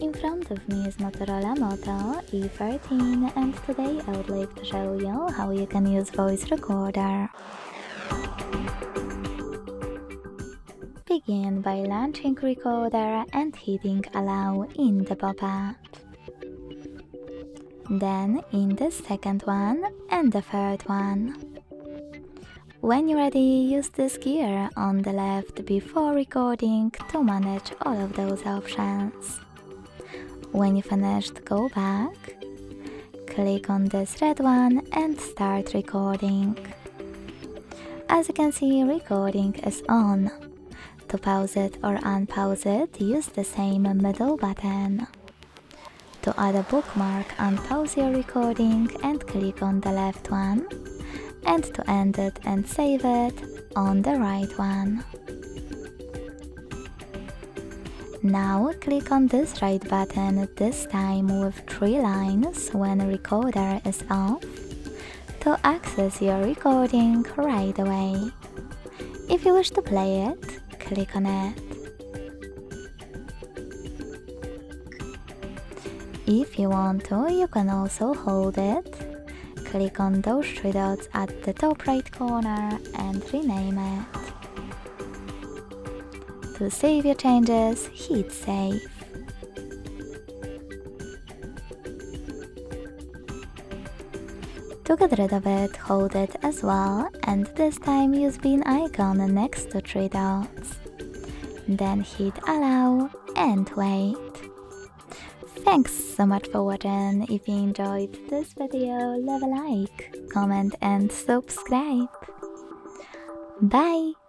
In front of me is Motorola Moto E14 and today I would like to show you how you can use voice recorder. Begin by launching recorder and hitting allow in the pop-up. Then in the second one and the third one. When you're ready, use this gear on the left before recording to manage all of those options. When you finished, go back, click on this red one and start recording. As you can see, recording is on. To pause it or unpause it, use the same middle button. To add a bookmark, unpause your recording and click on the left one. And to end it and save it, on the right one. Now click on this right button, this time with 3 lines when recorder is off, to access your recording right away. If you wish to play it, click on it. If you want to, you can also hold it. Click on those 3 dots at the top right corner and rename it. To save your changes, hit save. To get rid of it, hold it as well, and this time use bin icon next to 3 dots. Then hit allow and wait. Thanks so much for watching. If you enjoyed this video, leave a like, comment and subscribe. Bye!